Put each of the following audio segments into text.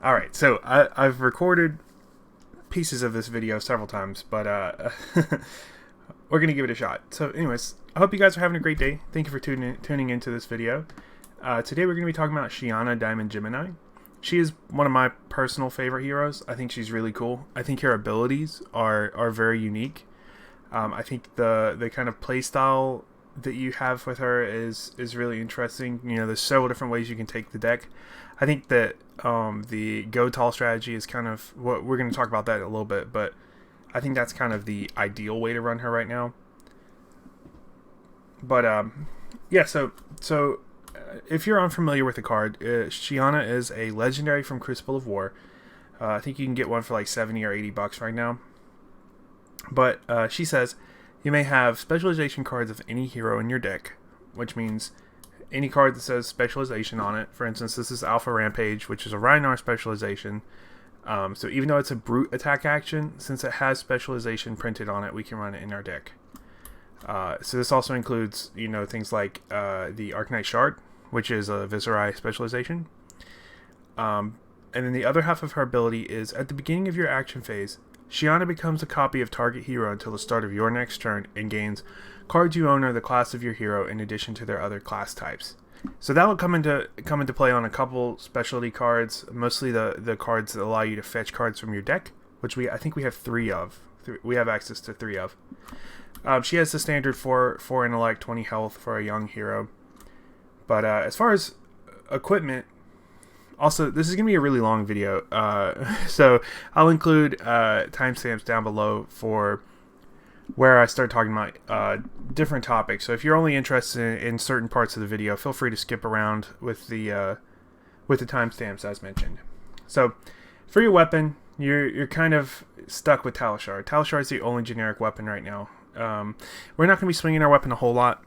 Alright, so I've recorded pieces of this video several times, but we're going to give it a shot. So anyways, I hope you guys are having a great day. Thank you for tuning into this video. Today we're going to be talking about Shiyana Diamond Gemini. She is one of my personal favorite heroes. I think she's really cool. I think her abilities are very unique. I think the kind of playstyle that you have with her is really interesting. You know, there's several different ways you can take the deck. I think that the go tall strategy is kind of what we're going to talk about that in a little bit, but I think that's kind of the ideal way to run her right now. But yeah, so if you're unfamiliar with the card, Shiyana is a legendary from Crucible of War. I think you can get one for like 70 or 80 bucks right now. But she says you may have specialization cards of any hero in your deck, which means any card that says specialization on it. For instance, this is Alpha Rampage, which is a Rhinar specialization. So even though it's a brute attack action, since it has specialization printed on it, we can run it in our deck. So this also includes, you know, things like the Arcane Shard, which is a Viserai specialization. And then the other half of her ability is at the beginning of your action phase, Shiyana becomes a copy of target hero until the start of your next turn and gains cards you own or the class of your hero in addition to their other class types. So that will come into play on a couple specialty cards, mostly the cards that allow you to fetch cards from your deck, which I think we have three of. We have access to three of. She has the standard 4 intellect, 20 health for a young hero. But as far as equipment, also, this is going to be a really long video, so I'll include timestamps down below for where I start talking about different topics. So if you're only interested in certain parts of the video, feel free to skip around with the timestamps as mentioned. So for your weapon, you're kind of stuck with Talishar. Talishar is the only generic weapon right now. We're not going to be swinging our weapon a whole lot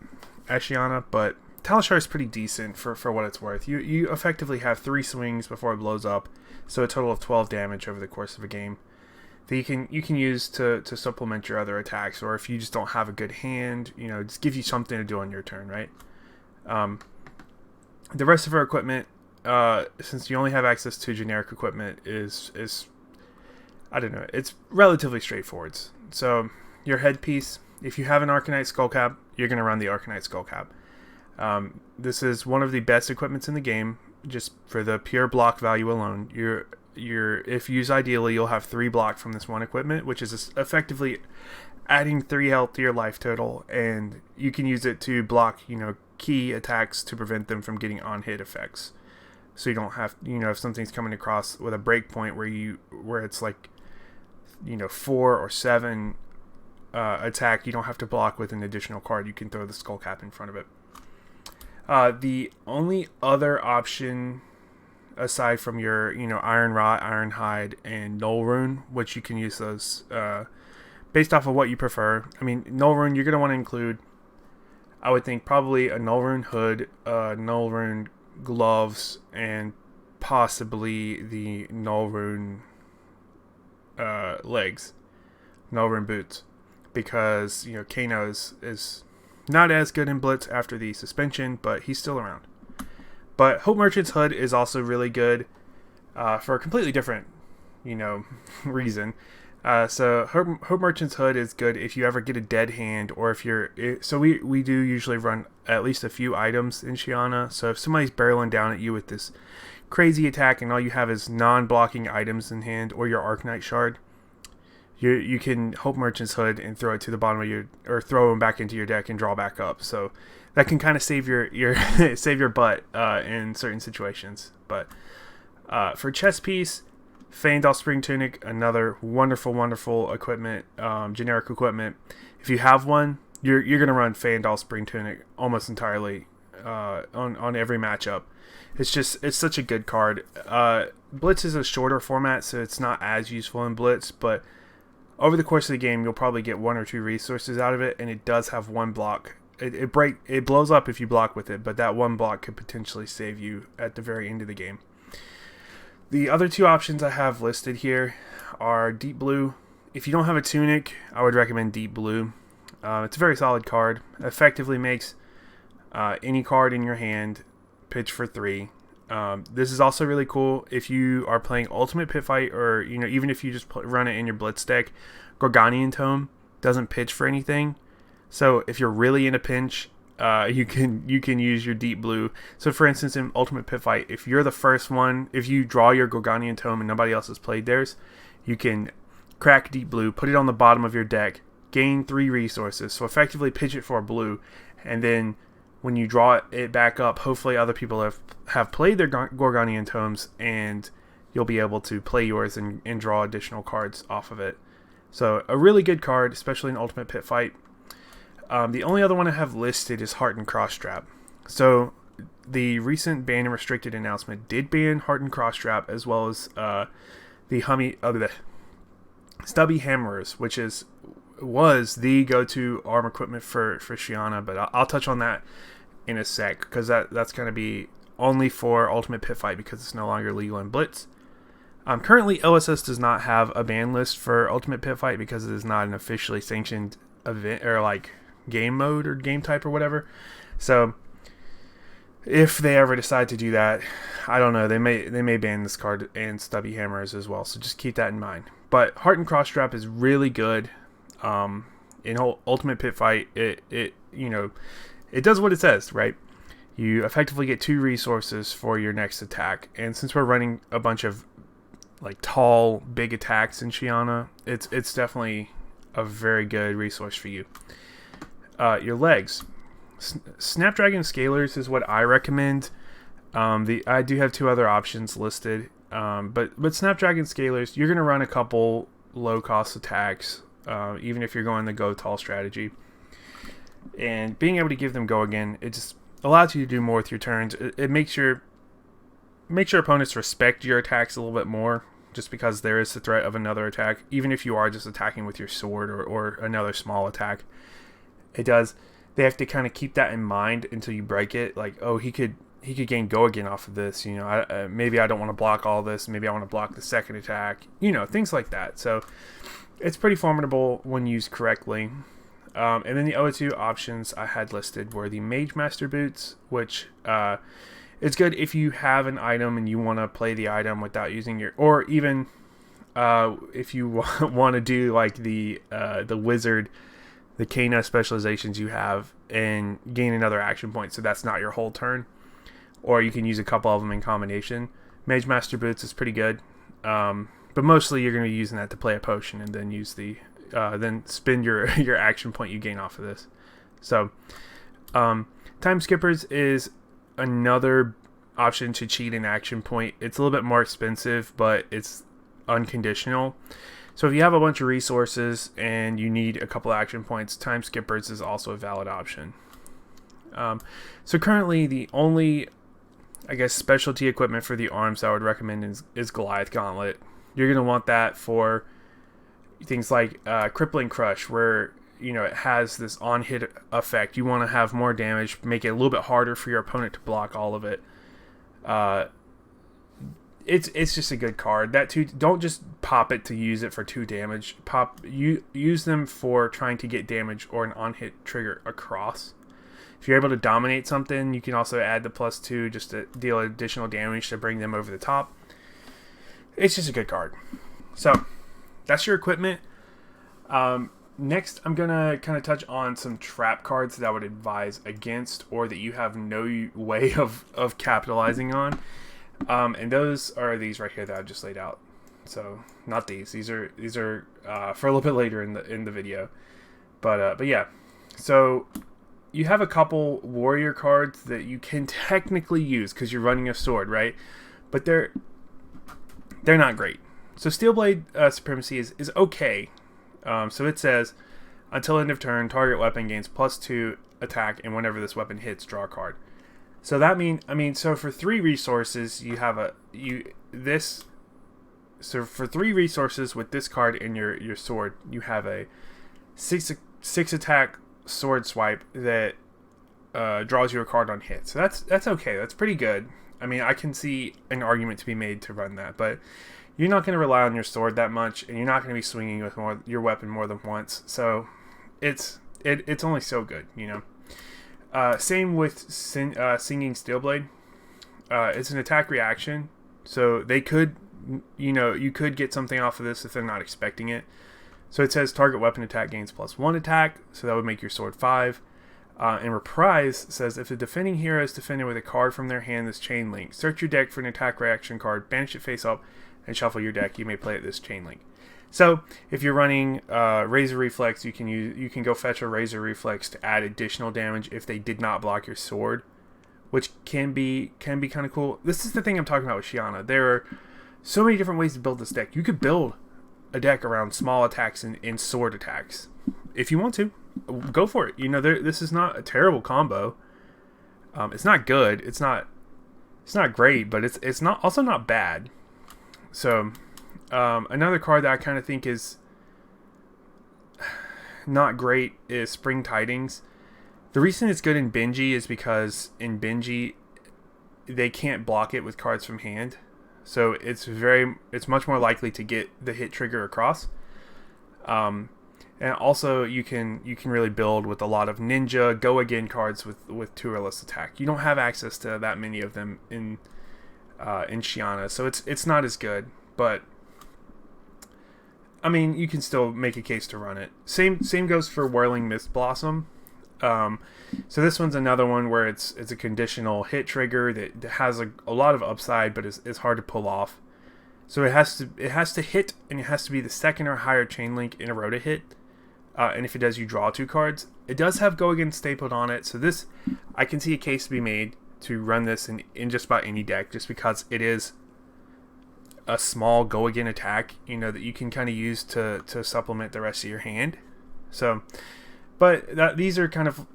as Shiyana, but Talishar is pretty decent for what it's worth. You effectively have 3 swings before it blows up, so a total of 12 damage over the course of a game that you can use to supplement your other attacks, or if you just don't have a good hand, you know, just gives you something to do on your turn, right? The rest of our equipment, since you only have access to generic equipment, is I don't know, it's relatively straightforward. So your headpiece, if you have an Arcanite Skullcap, you're going to run the Arcanite Skullcap. This is one of the best equipments in the game, just for the pure block value alone. If used ideally, you'll have 3 block from this one equipment, which is effectively adding 3 health to your life total, and you can use it to block, you know, key attacks to prevent them from getting on-hit effects. So you don't have, you know, if something's coming across with a breakpoint where it's like, you know, 4 or 7 attack, you don't have to block with an additional card. You can throw the Skullcap in front of it. The only other option aside from your, you know, Iron Rot, Iron Hide, and Null Rune, which you can use those based off of what you prefer. I mean, Null Rune, you're going to want to include, I would think, probably a Null Rune hood, Null Rune gloves, and possibly the Null Rune legs, Null Rune boots, because, you know, Kano is not as good in Blitz after the suspension, but he's still around. But Hope Merchant's Hood is also really good for a completely different, you know, reason. So Hope Merchant's Hood is good if you ever get a dead hand, or if you're... So we do usually run at least a few items in Shiyana. So if somebody's barreling down at you with this crazy attack and all you have is non-blocking items in hand, or your Arcanite Shard, you can Hope Merchant's Hood and throw it to the bottom of your, or throw them back into your deck and draw back up. So that can kind of save your save your butt in certain situations. But for chest piece, Fandal Spring Tunic, another wonderful equipment, generic equipment. If you have one, you're gonna run Fandal Spring Tunic almost entirely on every matchup. It's such a good card. Blitz is a shorter format, so it's not as useful in Blitz, but over the course of the game, you'll probably get 1 or 2 resources out of it, and it does have 1 block. It blows up if you block with it, but that 1 block could potentially save you at the very end of the game. The other 2 options I have listed here are Deep Blue. If you don't have a Tunic, I would recommend Deep Blue. It's a very solid card. Effectively makes any card in your hand pitch for 3. This is also really cool if you are playing Ultimate Pit Fight, or even if you just run it in your Blitz deck. Gorganian Tome doesn't pitch for anything, so if you're really in a pinch, you can use your Deep Blue. So for instance, in Ultimate Pit Fight, if you're the first one, if you draw your Gorganian Tome and nobody else has played theirs, you can crack Deep Blue, put it on the bottom of your deck, gain 3 resources, so effectively pitch it for a blue, and then when you draw it back up, hopefully other people have played their Gorganian Tomes, and you'll be able to play yours and draw additional cards off of it. So a really good card, especially in Ultimate Pit Fight. The only other one I have listed is Heart and Crossstrap. So the recent ban and restricted announcement did ban Heart and Crossstrap, as well as the Stubby Hammerers, which was the go-to arm equipment for Shiyana, but I'll touch on that in a sec, because that's going to be only for Ultimate Pit Fight because it's no longer legal in Blitz. Currently, OSS does not have a ban list for Ultimate Pit Fight because it is not an officially sanctioned event or like game mode or game type or whatever. So if they ever decide to do that, I don't know, they may ban this card and Stubby Hammers as well, so just keep that in mind. But Heart and Crossstrap is really good. In Ultimate Pit Fight, it does what it says, right? You effectively get 2 resources for your next attack, and since we're running a bunch of like tall, big attacks in Shiyana, it's definitely a very good resource for you. Your legs, Snapdragon Scalers is what I recommend. I do have 2 other options listed, but Snapdragon Scalers, you're gonna run a couple low cost attacks, even if you're going the go tall strategy, and being able to give them go again, it just allows you to do more with your turns. It makes your opponents respect your attacks a little bit more, just because there is the threat of another attack, even if you are just attacking with your sword or another small attack. They have to kind of keep that in mind until you break it. Like, oh, he could gain go again off of this. Maybe I don't want to block all this. Maybe I want to block the second attack. Things like that. So it's pretty formidable when used correctly. And then the other 2 options I had listed were the Mage Master Boots, which it's good if you have an item and you want to play the item without using your, or even if you want to do like the wizard, the Kana specializations you have, and gain another action point, so that's not your whole turn. Or you can use a couple of them in combination. Mage Master Boots is pretty good, but mostly you're going to be using that to play a potion and then use then spend your action point you gain off of this. So Time Skippers is another option to cheat an action point. It's a little bit more expensive, but it's unconditional. So if you have a bunch of resources and you need a couple action points, Time Skippers is also a valid option. So currently the only, I guess, specialty equipment for the arms I would recommend is Goliath Gauntlet. You're going to want that for things like Crippling Crush, where it has this on-hit effect. You want to have more damage, make it a little bit harder for your opponent to block all of it. It's just a good card. That too, don't just pop it to use it for 2 damage. Use them for trying to get damage or an on-hit trigger across. If you're able to dominate something, you can also add the +2 just to deal additional damage to bring them over the top. It's just a good card. So that's your equipment. Next, I'm gonna kind of touch on some trap cards that I would advise against, or that you have no way of capitalizing on. And those are these right here that I've just laid out. So not these. These are for a little bit later in the video. But yeah. So you have a couple warrior cards that you can technically use because you're running a sword, right? But they're not great. So Steelblade Supremacy is okay. So it says, until end of turn, target weapon gains +2 attack, and whenever this weapon hits, draw a card. So that so for 3 resources, you have so for 3 resources with this card in your sword, you have a 6 attack sword swipe that draws you a card on hit. So that's okay. That's pretty good. I can see an argument to be made to run that, but you're not going to rely on your sword that much, and you're not going to be swinging with your weapon more than once. So it's only so good, Same with Singing Steelblade. it's an attack reaction, so they could, you could get something off of this if they're not expecting it. So it says target weapon attack gains +1 attack, so that would make your sword 5. And Reprise says, if the defending hero is defended with a card from their hand this chain link, search your deck for an attack reaction card, banish it face up, and shuffle your deck. You may play it this chain link. So if you're running Razor Reflex, you can go fetch a Razor Reflex to add additional damage if they did not block your sword, which can be kind of cool. This is the thing I'm talking about with Shiyana. There are so many different ways to build this deck. You could build a deck around small attacks and sword attacks if you want to. Go for it. This is not a terrible combo. It's not good. It's not great, but it's not also not bad. So another card that I kind of think is not great is Spring Tidings. The reason it's good in Benji is because in Benji they can't block it with cards from hand, so it's much more likely to get the hit trigger across. And also you can really build with a lot of ninja go again cards with 2 or less attack. You don't have access to that many of them in Shiyana, so it's not as good. But I mean, you can still make a case to run it. Same goes for Whirling Mist Blossom. So this one's another one where it's a conditional hit trigger that has a lot of upside, but it's hard to pull off. So it has to hit, and it has to be the second or higher chain link in a row to hit. And if it does, you draw 2 cards. It does have Go Again stapled on it, so this, I can see a case to be made to run this in just about any deck, just because it is a small Go Again attack, that you can kind of use to supplement the rest of your hand. So, but these are kind of,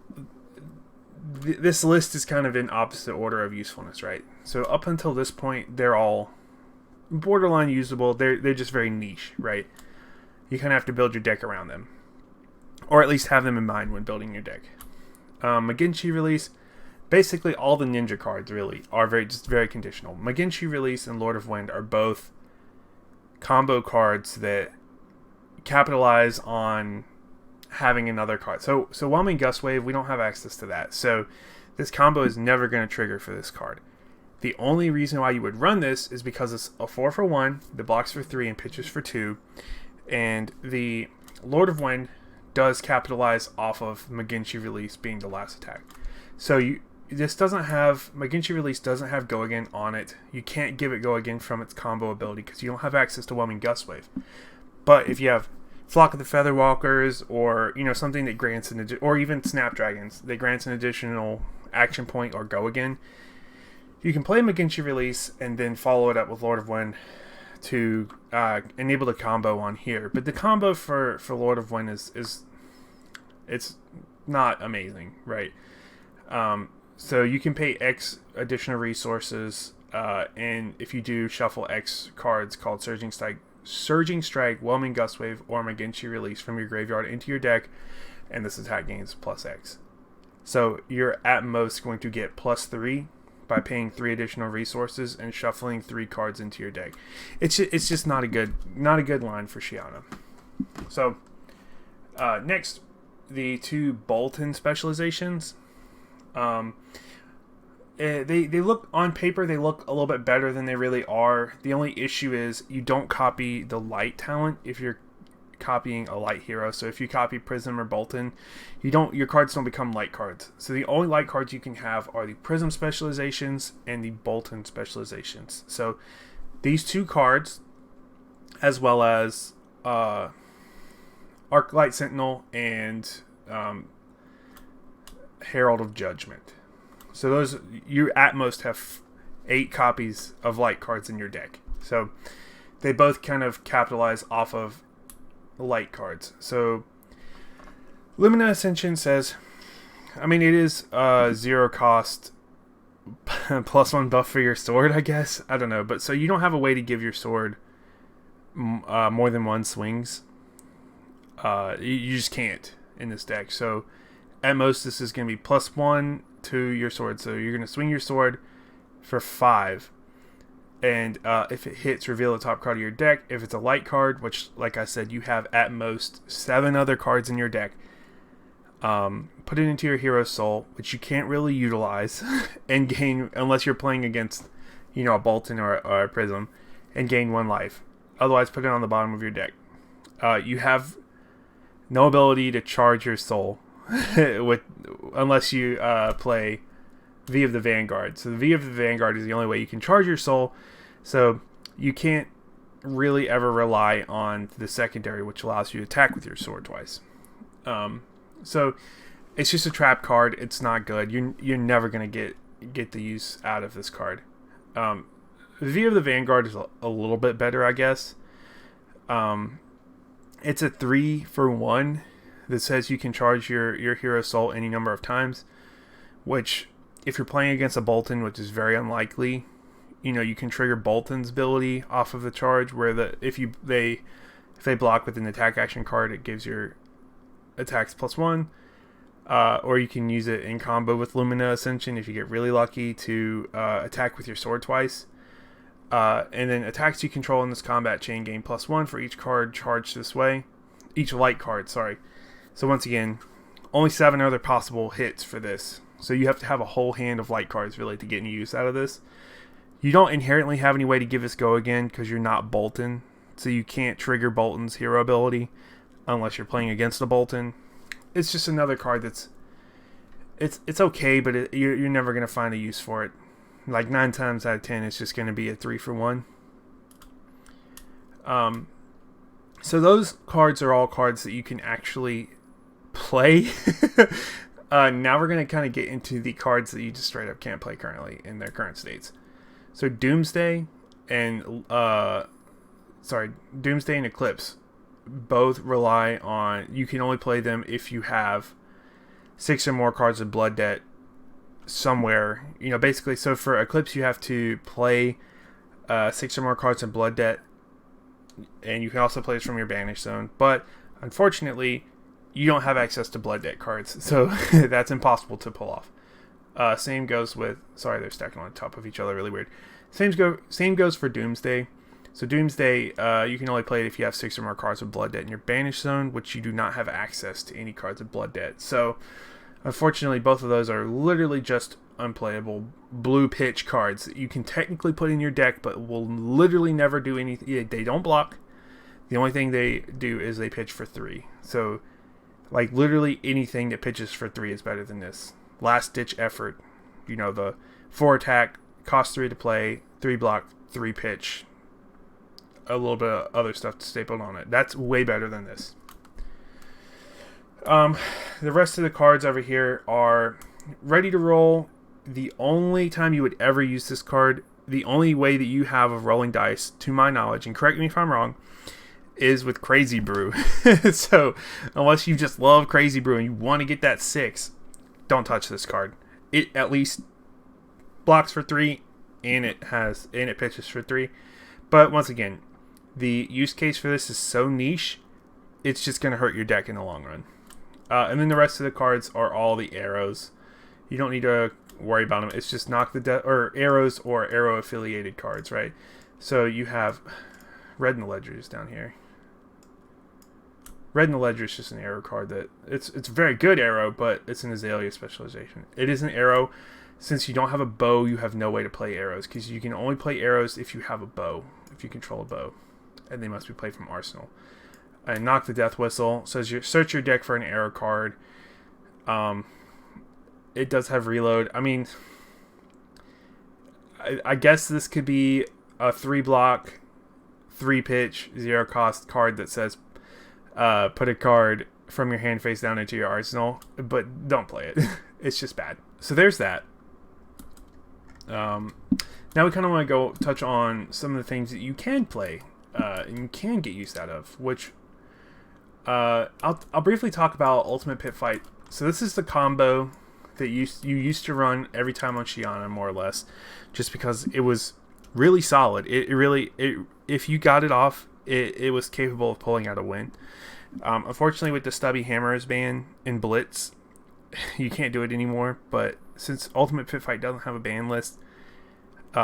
this list is kind of in opposite order of usefulness, right? So up until this point, they're all borderline usable. They're just very niche, right? You kind of have to build your deck around them, or at least have them in mind when building your deck. Maginshi Release, basically all the ninja cards really are very conditional. Maginshi Release and Lord of Wind are both combo cards that capitalize on having another card. So Whelming Gust Wave, we don't have access to that. So this combo is never going to trigger for this card. The only reason why you would run this is because it's a 4-for-1, the blocks for 3 and pitches for 2, and the Lord of Wind does capitalize off of Maginshi Release being the last attack. So Maginshi Release doesn't have Go Again on it. You can't give it Go Again from its combo ability because you don't have access to Whelming Gust Wave. But if you have Flock of the Featherwalkers, or something that grants or even Snapdragons that grants an additional action point or Go Again, you can play Maginshi Release and then follow it up with Lord of Wind to enable the combo on here. But the combo for Lord of Wind is it's not amazing, right? So you can pay X additional resources, and if you do, shuffle X cards called Surging Strike, Whelming Gust Wave, or Maginshi Release from your graveyard into your deck, and this attack gains +X. So you're at most going to get +3 by paying 3 additional resources and shuffling 3 cards into your deck. It's just not a good line for Shiyana. So next, the 2 Bolton specializations. They look on paper, they look a little bit better than they really are. The only issue is you don't copy the light talent if you're copying a light hero. So if you copy Prism or Bolton, your cards don't become light cards. So the only light cards you can have are the Prism specializations and the Bolton specializations. So these 2 cards, as well as Arclight Sentinel and Herald of Judgment. So those, you at most have 8 copies of light cards in your deck. So they both kind of capitalize off of light cards. So Lumina Ascension says, I mean, it is 0 cost +1 buff for your sword, I guess. I don't know. But so you don't have a way to give your sword more than 1 swings. You just can't in this deck. So at most, this is going to be +1 to your sword. So you're going to swing your sword for 5. And if it hits, reveal the top card of your deck. If it's a light card, which, like I said, you have at most 7 other cards in your deck, Put it into your hero soul, which you can't really utilize and gain unless you're playing against, a Bolton or a Prism, and gain 1 life. Otherwise, put it on the bottom of your deck. You have no ability to charge your soul unless you play V of the Vanguard. So the V of the Vanguard is the only way you can charge your soul. So you can't really ever rely on the secondary, which allows you to attack with your sword twice. So it's just a trap card. It's not good. You're never gonna get the use out of this card. The V of the Vanguard is a little bit better, I guess. It's a 3-for-1 that says you can charge your hero soul any number of times, which if you're playing against a Bolton, which is very unlikely, you can trigger Bolton's ability off of the charge, where if they block with an attack action card, it gives your attacks +1, or you can use it in combo with Lumina Ascension if you get really lucky to attack with your sword twice. And then attacks you control in this combat chain gain +1 for each card charged this way. Each light card, sorry. So once again, only 7 other possible hits for this. So you have to have a whole hand of light cards really to get any use out of this. You don't inherently have any way to give this go again because you're not Bolton. So you can't trigger Bolton's hero ability unless you're playing against a Bolton. It's just another card that's... It's okay, but you're never going to find a use for it. Like 9 times out of 10, it's just going to be a 3-for-1. So those cards are all cards that you can actually play. Now we're going to kind of get into the cards that you just straight up can't play currently in their current states. So Doomsday and Eclipse both rely on, you can only play them if you have 6 or more cards of Blood Debt somewhere. Basically, so for Eclipse you have to play 6 or more cards of Blood Debt, and you can also play this from your Banish Zone, but unfortunately you don't have access to Blood Debt cards, so that's impossible to pull off. Same goes with, sorry, they're stacking on top of each other, really weird. Same goes for Doomsday. So Doomsday, you can only play it if you have 6 or more cards of Blood Debt in your Banish Zone, which you do not have access to any cards of Blood Debt. So unfortunately, both of those are literally just unplayable blue pitch cards that you can technically put in your deck, but will literally never do anything. They don't block. The only thing they do is they pitch for 3. So, like, literally anything that pitches for 3 is better than this. Last ditch effort. The 4 attack, cost 3 to play, 3 block, 3 pitch. A little bit of other stuff stapled on it. That's way better than this. The rest of the cards over here are ready to roll. The only time you would ever use this card, the only way that you have of rolling dice, to my knowledge, and correct me if I'm wrong, is with Crazy Brew. So, unless you just love Crazy Brew and you want to get that 6, don't touch this card. It at least blocks for 3, and it pitches for 3. But once again, the use case for this is so niche, it's just going to hurt your deck in the long run. And then the rest of the cards are all the arrows. You don't need to worry about them. It's just or arrows or arrow affiliated cards, right? So you have Red in the Ledgers down here. Red in the Ledger is just an arrow card that it's a very good arrow, but it's an Azalea specialization. It is an arrow. Since you don't have a bow, you have no way to play arrows, because you can only play arrows if you have a bow, if you control a bow, and they must be played from Arsenal. And Knock the Death Whistle says search your deck for an arrow card. It does have reload. I mean, I guess this could be a 3 block, 3 pitch, 0 cost card that says put a card from your hand face down into your arsenal, but don't play it. It's just bad. So there's that. Now we kind of want to go touch on some of the things that you can play and you can get use out of, which I'll briefly talk about Ultimate Pit Fight. So this is the combo that you used to run every time on Shiyana, more or less, just because it was really solid. It really, if you got it off, it was capable of pulling out a win. Unfortunately, with the Stubby Hammers ban in Blitz, you can't do it anymore. But since Ultimate Pit Fight doesn't have a ban list,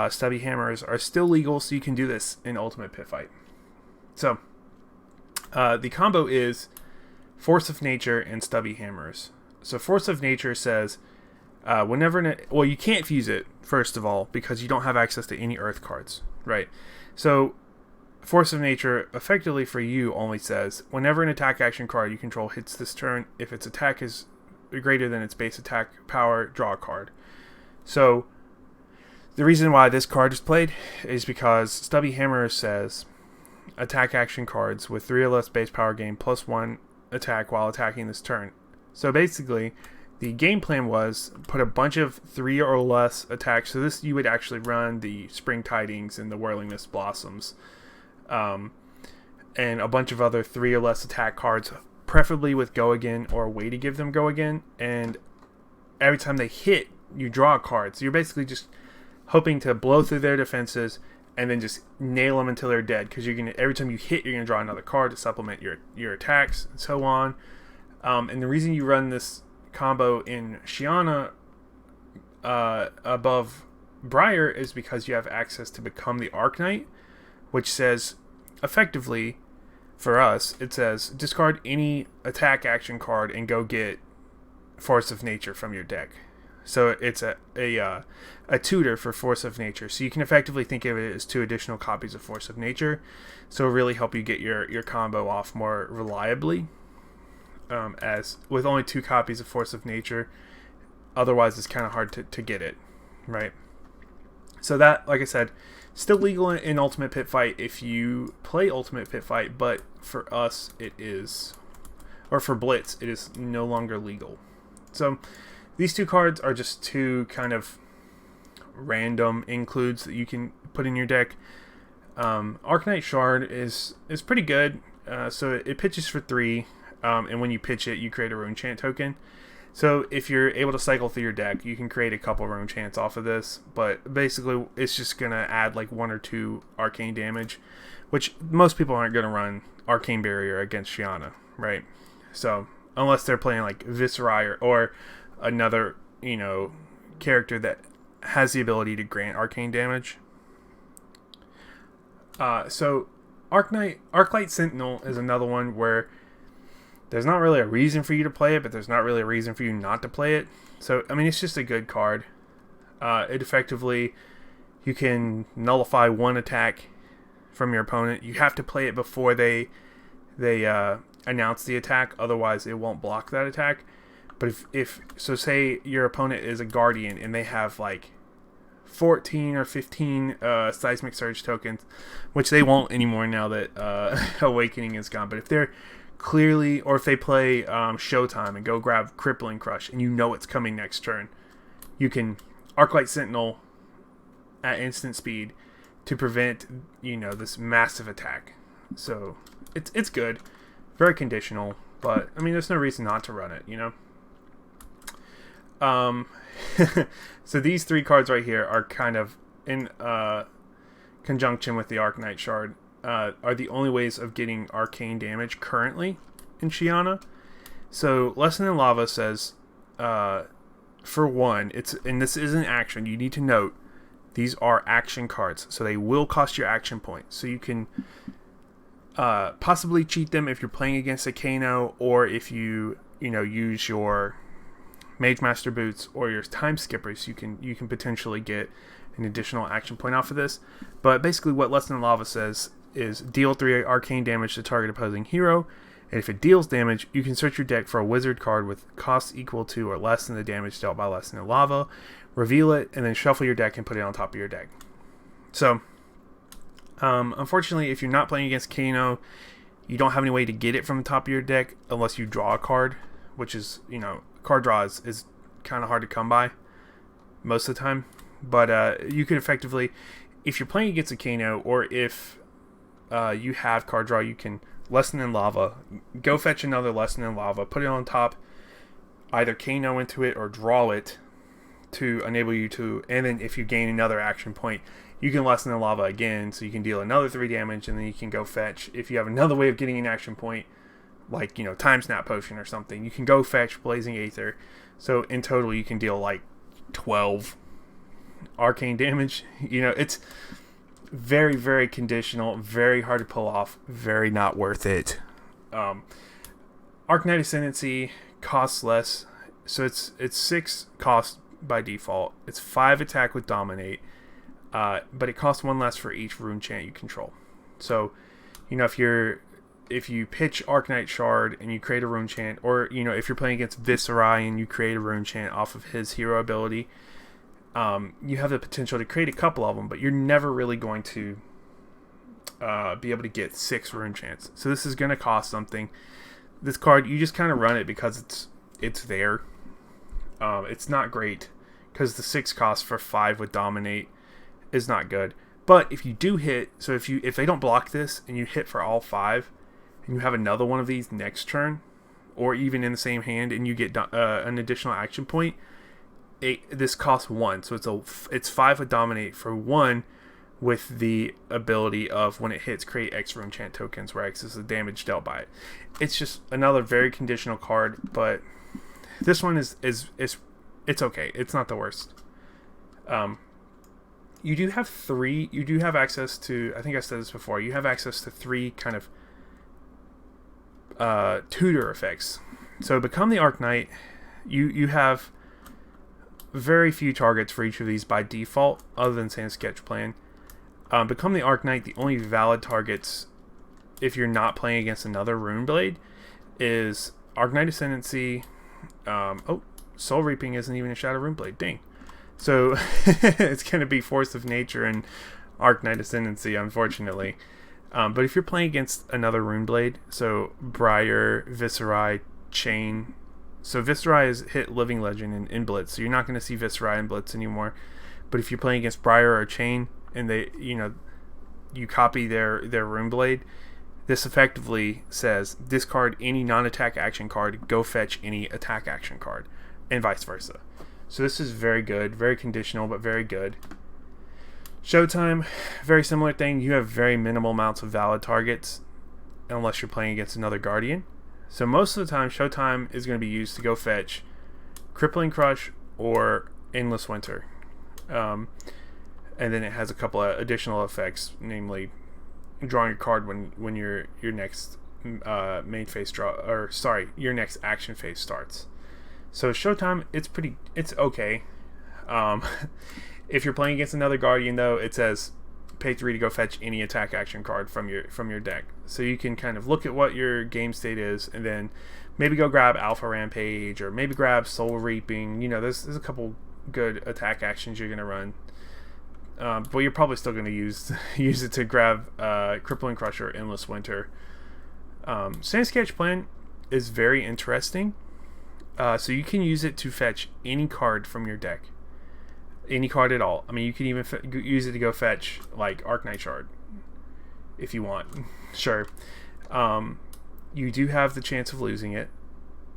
Stubby Hammers are still legal, so you can do this in Ultimate Pit Fight. So the combo is Force of Nature and Stubby Hammers. So Force of Nature says well, you can't fuse it, first of all, because you don't have access to any Earth cards, right? So Force of Nature effectively for you only says whenever an attack action card you control hits this turn, if its attack is greater than its base attack power, draw a card. So the reason why this card is played is because Stubby Hammer says attack action cards with 3 or less base power gain +1 attack while attacking this turn. So basically, the game plan was put a bunch of 3 or less attacks. So this, you would actually run the Spring Tidings and the Whirling Mist Blossoms, and a bunch of other 3 or less attack cards, preferably with Go Again or a way to give them Go Again. And every time they hit, you draw a card. So you're basically just hoping to blow through their defenses and then just nail them until they're dead. Because every time you hit, you're gonna draw another card to supplement your attacks and so on. And the reason you run this combo in Shiyana above Briar is because you have access to become the Arcanite, which says, effectively, for us, it says discard any attack action card and go get Force of Nature from your deck. So it's a tutor for Force of Nature. So you can effectively think of it as 2 additional copies of Force of Nature. So it'll really help you get your combo off more reliably. As with only 2 copies of Force of Nature, otherwise it's kind of hard to get it, right? So that, like I said, still legal in Ultimate Pit Fight if you play Ultimate Pit Fight, but for us it is, or for Blitz, it is no longer legal. So these 2 cards are just 2 kind of random includes that you can put in your deck. Arcanite Shard is pretty good. So it pitches for 3. And when you pitch it, you create a Rune Chant token. So if you're able to cycle through your deck, you can create a couple Rune Chants off of this. But basically, it's just going to add like 1 or 2 Arcane Damage, which most people aren't going to run Arcane Barrier against Shiyana, right? So unless they're playing like Viserai or another, character that has the ability to grant Arcane Damage. So Arclight Sentinel is another one where there's not really a reason for you to play it, but there's not really a reason for you not to play it. So, I mean, it's just a good card. It effectively, you can nullify 1 attack from your opponent. You have to play it before they announce the attack, otherwise it won't block that attack. But if say your opponent is a Guardian and they have like 14 or 15 Seismic Surge tokens, which they won't anymore now that Awakening is gone. But if they're clearly, or if they play Showtime and go grab Crippling Crush and you know it's coming next turn, you can Arclight Sentinel at instant speed to prevent this massive attack. So it's good, very conditional, but I mean there's no reason not to run it, So these 3 cards right here are kind of in conjunction with the Arcanite Shard. Are the only ways of getting Arcane Damage currently in Shiyana. So Lesson in Lava says, for one, and this is an action. You need to note these are action cards, so they will cost you action points. So you can possibly cheat them if you're playing against a Kano, or if you use your Mage Master Boots or your Time Skippers. You can potentially get an additional action point off of this. But basically, what Lesson in Lava says is deal 3 arcane damage to target opposing hero, and if it deals damage, you can search your deck for a wizard card with cost equal to or less than the damage dealt by Lesson in Lava, reveal it, and then shuffle your deck and put it on top of your deck. So, unfortunately, if you're not playing against Kano, you don't have any way to get it from the top of your deck unless you draw a card, which is, card draw is kind of hard to come by most of the time. But you could effectively, if you're playing against a Kano, or if you have card draw, you can Lesson in Lava, go fetch another Lesson in Lava, put it on top, either Kano into it or draw it to enable you to, and then if you gain another action point, you can Lesson in Lava again, so you can deal another 3 damage, and then you can go fetch, if you have another way of getting an action point, like, Time Snap Potion or something, you can go fetch Blazing Aether. So in total, you can deal like 12 arcane damage. It's very, very conditional, very hard to pull off, very not worth it. Arcanite Ascendancy costs less So it's 6 cost by default. It's 5 attack with Dominate, but it costs 1 less for each rune chant you control. So, if you pitch Arcanite Shard and you create a rune chant, or if you're playing against Viserai and you create a rune chant off of his hero ability, you have the potential to create a couple of them, but you're never really going to be able to get 6 rune chants. So this is going to cost something. This card, you just kind of run it because it's there. It's not great because the 6 cost for 5 with Dominate is not good. But if you do hit, so if they don't block this and you hit for all 5, and you have another one of these next turn, or even in the same hand, and you get an additional action point, this costs 1. So it's 5 with Dominate for 1, with the ability of when it hits, create X rune chant tokens, where X is the damage dealt by it. It's just another very conditional card, but this one is it's okay. It's not the worst. You do have access to, I think I said this before, you have access to 3 kind of tutor effects. So become the Arcanite, you have very few targets for each of these by default, other than Sand Sketch Plan. Become the Arcanite, the only valid targets if you're not playing against another Rune Blade is Arcanite Ascendancy. Soul Reaping isn't even a Shadow Rune Blade. Dang. So it's going to be Force of Nature and Arcanite Ascendancy, unfortunately. But if you're playing against another Rune Blade, so Briar, Viserai, Chain. So Viserai is hit Living Legend in Blitz, so you're not going to see Viserai in Blitz anymore. But if you're playing against Briar or Chain, and you copy their Rune Blade, this effectively says discard any non-attack action card, go fetch any attack action card, and vice versa. So this is very good, very conditional, but very good. Showtime, very similar thing. You have very minimal amounts of valid targets unless you're playing against another Guardian. So most of the time, Showtime is going to be used to go fetch Crippling Crush or Endless Winter. And then it has a couple of additional effects, namely drawing a card when your next main phase your next action phase starts. So Showtime, it's okay. If you're playing against another Guardian, though, it says pay 3 to go fetch any attack action card from your deck. So you can kind of look at what your game state is, and then maybe go grab Alpha Rampage, or maybe grab Soul Reaping. There's a couple good attack actions you're gonna run. But you're probably still going to use it to grab Crippling Crush or Endless Winter. Sand Sketch Plan is very interesting. So you can use it to fetch any card from your deck. Any card at all. I mean, you can even use it to go fetch, like, Arcanite Shard, if you want. Sure. You do have the chance of losing it.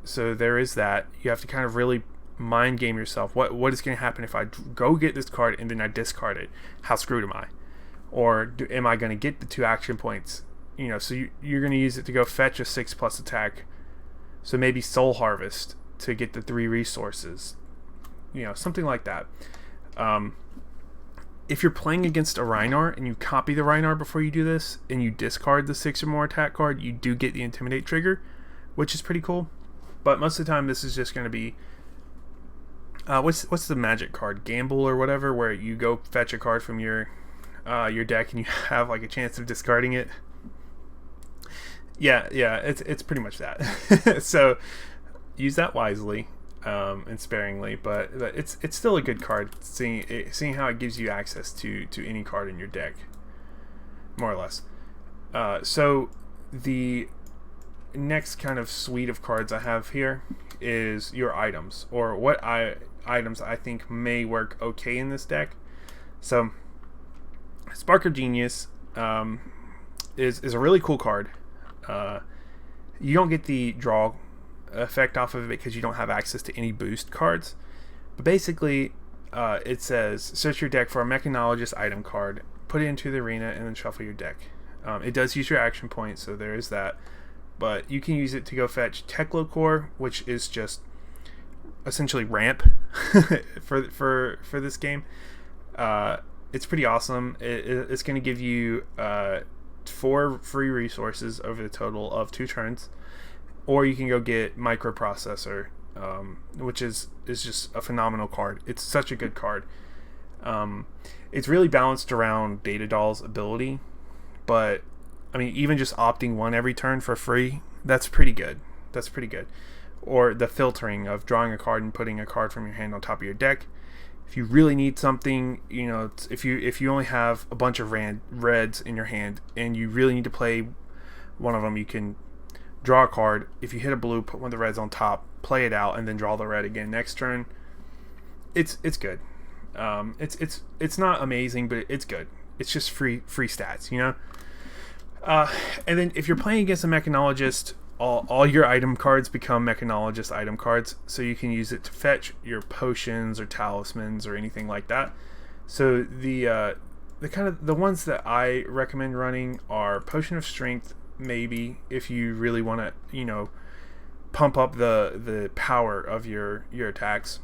So there is that. You have to kind of really mind game yourself. What is going to happen if I go get this card and then I discard it? How screwed am I? Or am I going to get the 2 action points? So you're going to use it to go fetch a 6+ attack. So maybe Soul Harvest to get the 3 resources. Something like that. If you're playing against a Rhinar and you copy the Rhinar before you do this, and you discard the 6 or more attack card, you do get the Intimidate trigger, which is pretty cool. But most of the time, this is just going to be what's the magic card, Gamble or whatever, where you go fetch a card from your deck and you have like a chance of discarding it. Yeah, it's pretty much that. So use that wisely and sparingly, but it's still a good card. Seeing how it gives you access to any card in your deck, more or less. So the next kind of suite of cards I have here is your items, or what items I think may work okay in this deck. So Spark of Genius is a really cool card. You don't get the draw effect off of it because you don't have access to any boost cards, but basically it says search your deck for a Mechanologist item card, put it into the arena, and then shuffle your deck. It does use your action points, so there is that, but you can use it to go fetch Teklo-Core, which is just essentially ramp for this game. It's pretty awesome. It's going to give you 4 free resources over the total of 2 turns, or you can go get Microprocessor which is just a phenomenal card. It's such a good card. It's really balanced around Data Doll's ability, but I mean, even just opting one every turn for free, that's pretty good. That's pretty good. Or the filtering of drawing a card and putting a card from your hand on top of your deck. If you really need something, you know, if you only have a bunch of reds in your hand and you really need to play one of them, you can draw a card. If you hit a blue, put one of the reds on top, play it out, and then draw the red again next turn. It's good. It's not amazing, but it's good. It's just free stats, you know. And then if you're playing against a mechanologist, all your item cards become mechanologist item cards, so you can use it to fetch your potions or talismans or anything like that. So the ones that I recommend running are Potion of Strength, maybe if you really want to, you know, pump up the power of your attacks.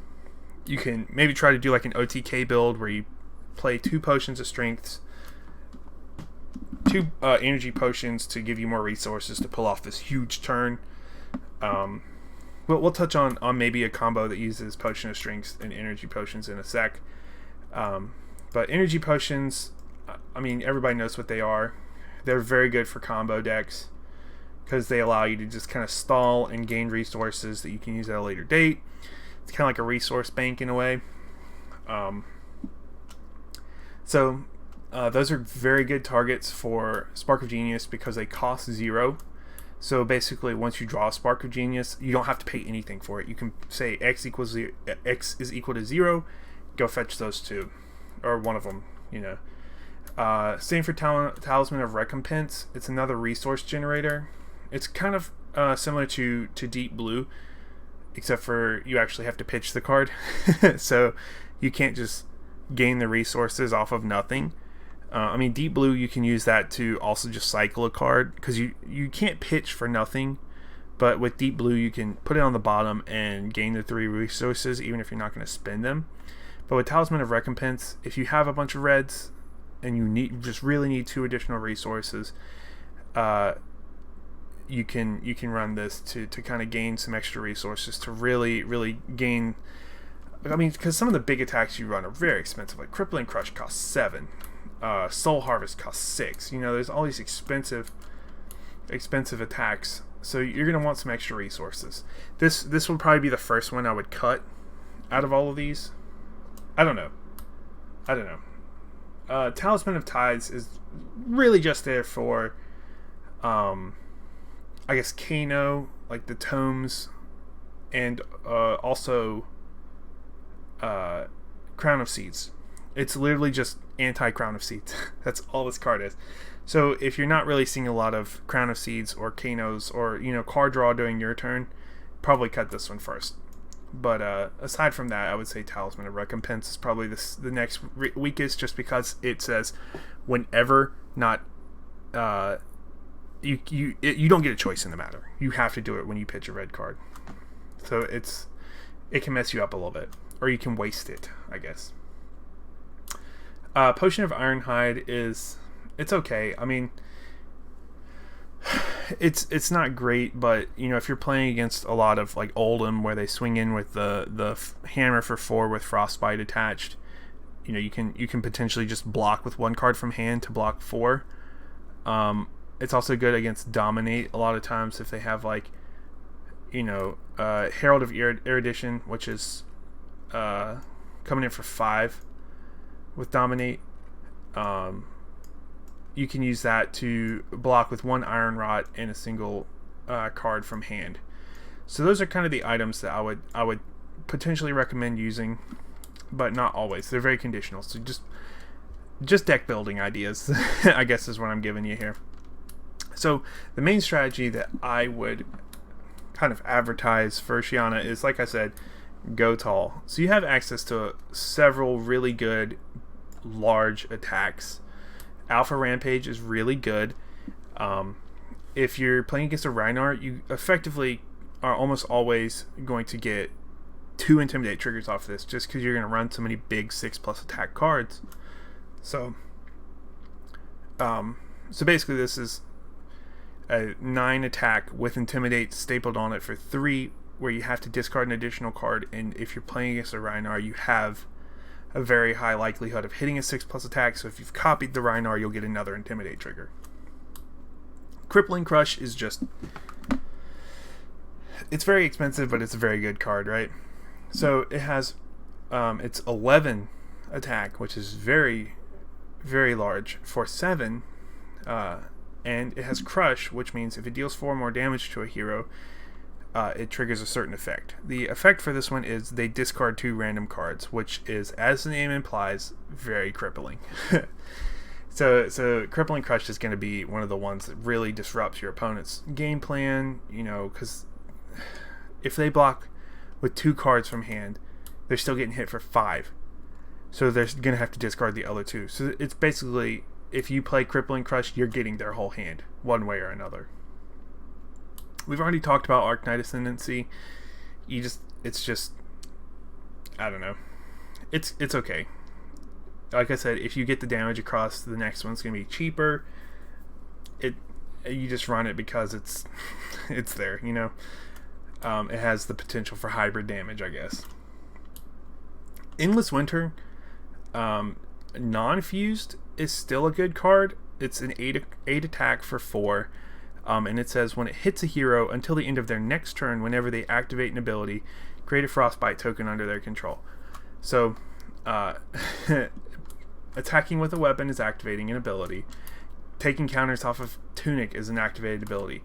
You can maybe try to do like an OTK build where you play 2 potions of strengths, 2 energy potions to give you more resources to pull off this huge turn. We'll touch on maybe a combo that uses Potion of Strengths and energy potions in a sec. But energy potions, I mean, everybody knows what they are. They're very good for combo decks because they allow you to just kind of stall and gain resources that you can use at a later date. It's kind of like a resource bank in a way. So those are very good targets for Spark of Genius because they cost 0. So basically, once you draw a Spark of Genius, you don't have to pay anything for it. You can say X is equal to 0. Go fetch those 2, or one of them. You know. Same for Talisman of Recompense. It's another resource generator. It's kind of similar to Deep Blue, except for you actually have to pitch the card. So you can't just gain the resources off of nothing. I mean, Deep Blue, you can use that to also just cycle a card, because you can't pitch for nothing, but with Deep Blue you can put it on the bottom and gain the 3 resources even if you're not going to spend them. But with Talisman of Recompense, if you have a bunch of reds and you just really need 2 additional resources, you can run this to kind of gain some extra resources to really gain. I mean, because some of the big attacks you run are very expensive. Like Crippling Crush costs 7, Soul Harvest costs 6. You know, there's all these expensive attacks, so you're gonna want some extra resources. This would probably be the first one I would cut out of all of these. I don't know. Talisman of Tides is really just there for, I guess, Kano, like the tomes, and also Crown of Seeds. It's literally just anti-Crown of Seeds. That's all this card is. So if you're not really seeing a lot of Crown of Seeds or Kanos or, you know, card draw during your turn, probably cut this one first. But aside from that, I would say Talisman of Recompense is probably the next weakest, just because it says whenever not you don't get a choice in the matter. You have to do it when you pitch a red card. So it can mess you up a little bit, or you can waste it, I guess. Potion of Ironhide it's okay. I mean, it's not great, but you know, if you're playing against a lot of like Oldham where they swing in with the hammer for 4 with Frostbite attached, you know, you can potentially just block with 1 card from hand to block 4. It's also good against Dominate a lot of times if they have, like, you know, Herald of Erudition, which is coming in for 5 with Dominate. You can use that to block with 1 Iron Rot and a single card from hand. So those are kind of the items that I would potentially recommend using, but not always. They're very conditional. So just deck building ideas, I guess, is what I'm giving you here. So the main strategy that I would kind of advertise for Shiyana is, like I said, go tall. So you have access to several really good large attacks. Alpha Rampage is really good. If you're playing against a Reinhardt, you effectively are almost always going to get 2 Intimidate triggers off this, just because you're going to run so many big 6+ attack cards. So basically this is a 9 attack with Intimidate stapled on it for 3 where you have to discard an additional card, and if you're playing against a Rhinar, you have a very high likelihood of hitting a 6+ attack, so if you've copied the Rhinar, you'll get another Intimidate trigger. Crippling Crush is just... it's very expensive, but it's a very good card, right? So it has... it's 11 attack, which is very, very large, for 7, and it has Crush, which means if it deals 4 more damage to a hero, it triggers a certain effect. The effect for this one is they discard 2 random cards, which is, as the name implies, very crippling. So Crippling Crush is going to be one of the ones that really disrupts your opponent's game plan, you know, because if they block with 2 cards from hand, they're still getting hit for 5. So they're going to have to discard the other 2. So it's basically, if you play Crippling Crush, you're getting their whole hand, one way or another. We've already talked about Arcane Ascendancy. It's just, I don't know. It's okay. Like I said, if you get the damage across, the next one's going to be cheaper. You just run it because it's there, you know. It has the potential for hybrid damage, I guess. Endless Winter, non-fused, is still a good card. It's an 8 attack for 4. And it says when it hits a hero until the end of their next turn, whenever they activate an ability, create a Frostbite token under their control. So, attacking with a weapon is activating an ability. Taking counters off of Tunic is an activated ability.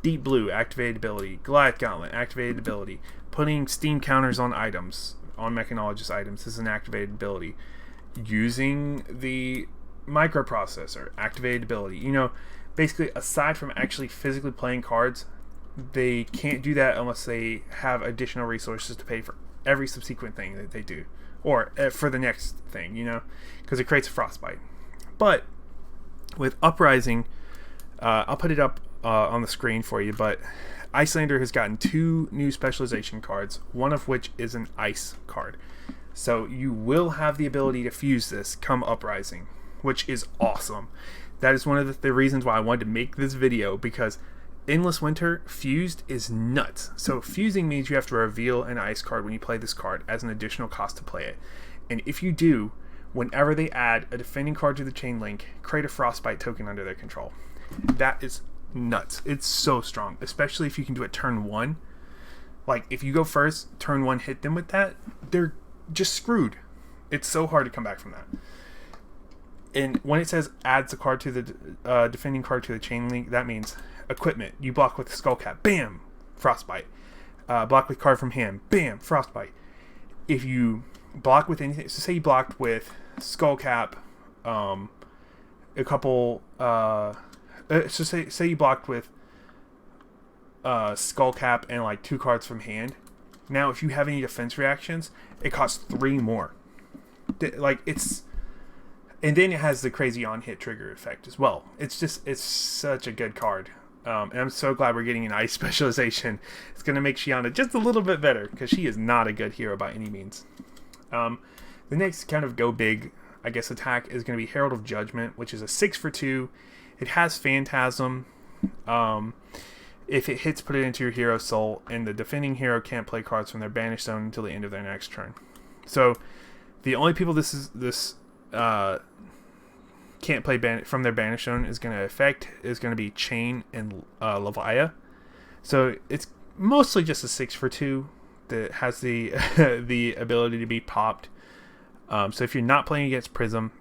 Deep Blue, activated ability. Goliath Gauntlet, activated ability. Putting Steam counters on items, on Mechanologist items, is an activated ability. Using the microprocessor, activated ability. You know, basically, aside from actually physically playing cards, they can't do that unless they have additional resources to pay for every subsequent thing that they do. Or for the next thing, you know, because it creates a Frostbite. But with Uprising, I'll put it up on the screen for you, but Icelander has gotten 2 new specialization cards, one of which is an ice card. So you will have the ability to fuse this come Uprising, which is awesome. That is one of the reasons why I wanted to make this video, because Endless Winter fused is nuts. So fusing means you have to reveal an ice card when you play this card as an additional cost to play it. And if you do, whenever they add a defending card to the chain link, create a Frostbite token under their control. That is nuts. It's so strong, especially if you can do it turn 1. Like, if you go first, turn 1, hit them with that, they're just screwed. It's so hard to come back from that. And when it says adds a card to the defending card to the chain link, that means equipment. You block with Skullcap, bam, Frostbite. Block with card from hand, bam, Frostbite. If you block with anything, so say you blocked with Skullcap, a couple. So say you blocked with Skullcap and like 2 cards from hand. Now, if you have any defense reactions, it costs 3 more. Like, it's. And then it has the crazy on-hit trigger effect as well. It's such a good card. And I'm so glad we're getting an ice specialization. It's going to make Shiyana just a little bit better, because she is not a good hero by any means. The next kind of go big, I guess, attack is going to be Herald of Judgment, which is a 6 for 2. It has Phantasm. If it hits, put it into your hero's soul, and the defending hero can't play cards from their banished zone until the end of their next turn. So the only people this can't play from their banished zone is going to affect is going to be Chain and Levia. So it's mostly just a 6 for 2 that has the the ability to be popped. So if you're not playing against Prism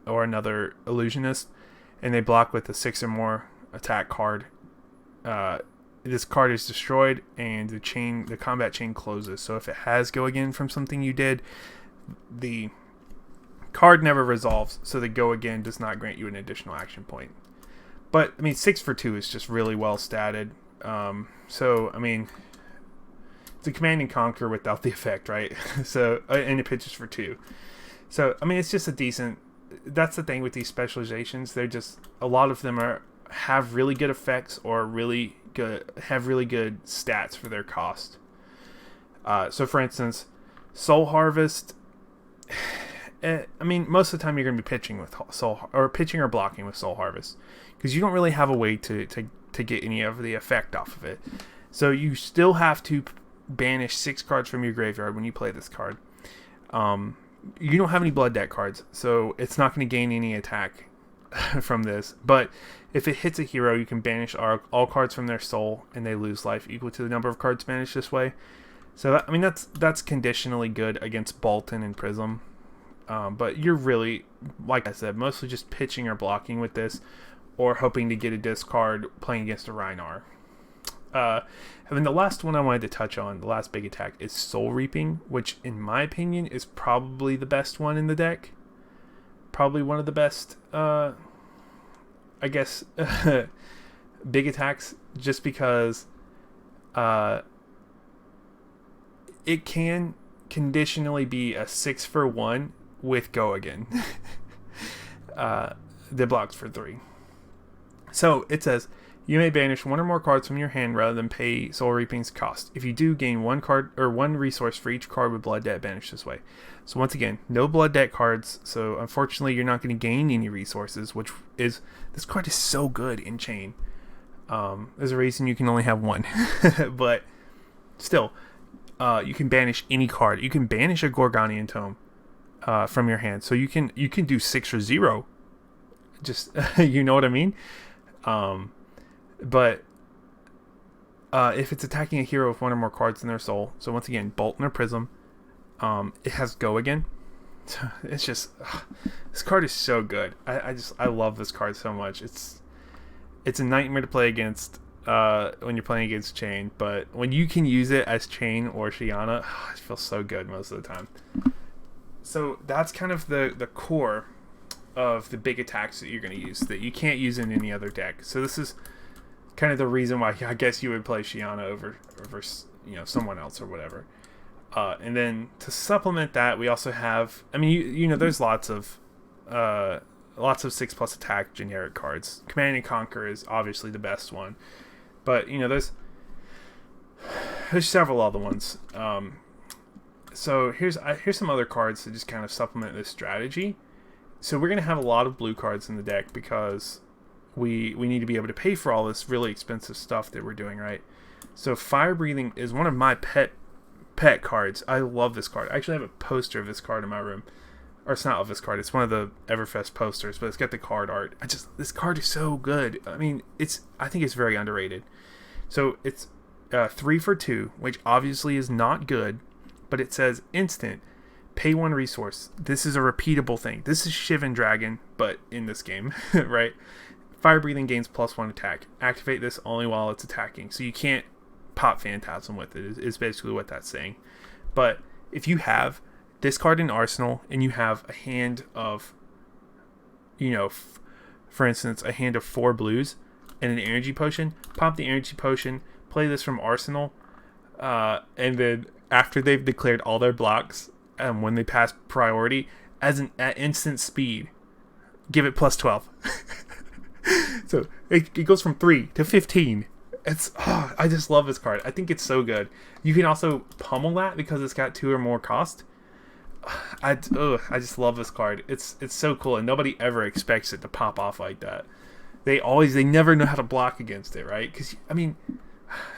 or another illusionist and they block with a 6 or more attack card, this card is destroyed and the combat chain closes. So if it has go again from something you did, the card never resolves, so the go again does not grant you an additional action point. But I mean, 6 for 2 is just really well statted. So I mean, it's a Command and Conquer without the effect, right? So and it pitches for 2. So I mean, it's just a decent. That's the thing with these specializations. They're just, a lot of them have really good effects or have really good stats for their cost. So for instance, Soul Harvest. I mean, most of the time you're going to be pitching with pitching or blocking with Soul Harvest, because you don't really have a way to get any of the effect off of it. So you still have to banish 6 cards from your graveyard when you play this card. You don't have any blood deck cards, so it's not going to gain any attack from this. But if it hits a hero, you can banish all cards from their soul, and they lose life equal to the number of cards banished this way. So I mean that's conditionally good against Bolton and Prism. But you're really, like I said, mostly just pitching or blocking with this, or hoping to get a discard playing against a Rhinar. And then the last one I wanted to touch on, the last big attack, is Soul Reaping, which in my opinion is probably the best one in the deck. Probably one of the best, I guess, big attacks, just because it can conditionally be a 6-for-1 with Go Again. That blocks for 3. So it says, you may banish 1 or more cards from your hand rather than pay Soul Reaping's cost. If you do, gain 1 card or 1 resource for each card with blood debt banished this way. So once again, no blood debt cards, so unfortunately you're not going to gain any resources, which is, this card is so good in Chain. There's a reason you can only have 1. But still, you can banish any card. You can banish a Gorgonian Tome from your hand. So you can do 6 or 0. Just, you know what I mean? But if it's attacking a hero with 1 or more cards in their soul, so once again, Bolton or Prism, it has Go Again. So it's just, this card is so good. I love this card so much. It's a nightmare to play against when you're playing against Chain, but when you can use it as Chain or Shiyana, it feels so good most of the time. So that's kind of the core of the big attacks that you're going to use that you can't use in any other deck. So this is kind of the reason why I guess you would play Shiyana over someone else or whatever. And then to supplement that, we also have, I mean, you know, there's lots of 6+ attack generic cards. Command and Conquer is obviously the best one, but you know, there's several other ones. So here's some other cards to just kind of supplement this strategy. So we're going to have a lot of blue cards in the deck because we need to be able to pay for all this really expensive stuff that we're doing, right? So Fire Breathing is one of my pet cards. I love this card. I actually have a poster of this card in my room. Or it's not of this card. It's one of the Everfest posters, but it's got the card art. This card is so good. I mean, I think it's very underrated. So it's 3 for 2, which obviously is not good, but it says instant. Pay 1 resource. This is a repeatable thing. This is Shivan Dragon, but in this game, right? Fire Breathing gains +1 attack. Activate this only while it's attacking. So you can't pop Phantasm with it, is basically what that's saying. But if you have this card in Arsenal and you have a hand of, you know, for instance, a hand of 4 blues and an energy potion, pop the energy potion, play this from Arsenal, and then after they've declared all their blocks, when they pass priority, at instant speed, give it +12. So it goes from 3 to 15. I just love this card. I think it's so good. You can also pummel that because it's got 2 or more cost. I just love this card. It's so cool, and nobody ever expects it to pop off like that. They never know how to block against it, right? Because I mean,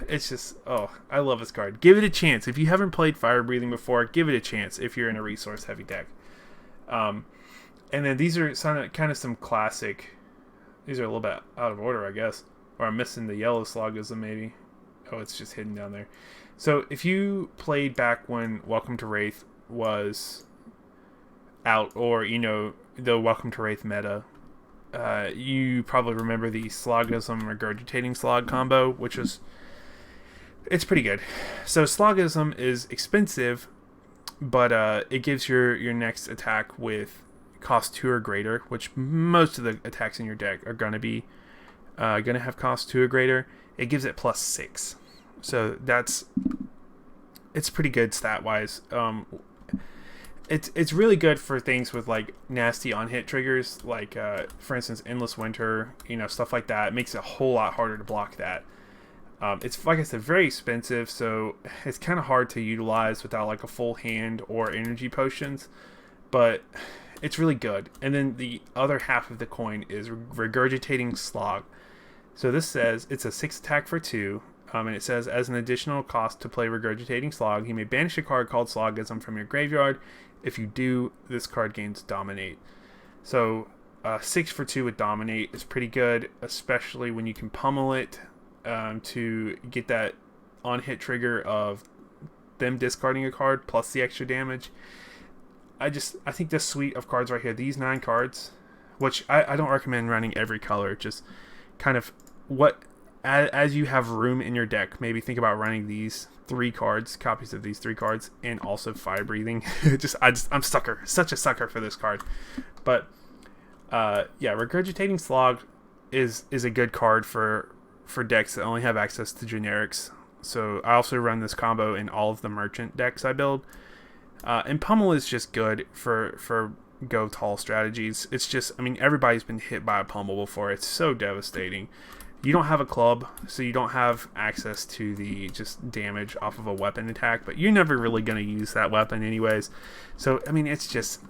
it's just, I love this card. Give it a chance. If you haven't played Fire Breathing before, give it a chance if you're in a resource heavy deck. And then these are kind of some classic. These are a little bit out of order, I guess. Or I'm missing the yellow Slogism maybe. Oh, it's just hidden down there. So if you played back when Welcome to Wraith was out, or you know, the Welcome to Wraith meta, you probably remember the Slogism Regurgitating Slog combo, which is, it's pretty good. So Slogism is expensive, but it gives your next attack with cost 2 or greater, which most of the attacks in your deck are going to be going to have cost 2 or greater. It gives it +6, so it's pretty good stat wise. It's really good for things with like nasty on-hit triggers, like for instance Endless Winter, you know, stuff like that. It makes it a whole lot harder to block that. It's, like I said, very expensive, so it's kind of hard to utilize without like a full hand or energy potions, but it's really good. And then the other half of the coin is Regurgitating Slog. So this says it's a 6 attack for 2. And it says, as an additional cost to play Regurgitating Slog, you may banish a card called Slogism from your graveyard. If you do, this card gains Dominate. So 6 for 2 with Dominate is pretty good, especially when you can pummel it to get that on-hit trigger of them discarding a card plus the extra damage. I think this suite of cards right here, these 9 cards, which I don't recommend running every color, just kind of as you have room in your deck, maybe think about running these 3 cards, copies of these 3 cards, and also Fire Breathing. I'm such a sucker for this card. But yeah, Regurgitating Slog is a good card for decks that only have access to generics. So I also run this combo in all of the merchant decks I build. And Pummel is just good for go tall strategies. It's just, I mean, everybody's been hit by a pummel before. It's so devastating. You don't have a club, so you don't have access to the just damage off of a weapon attack, but you're never really going to use that weapon anyways. So, I mean, it's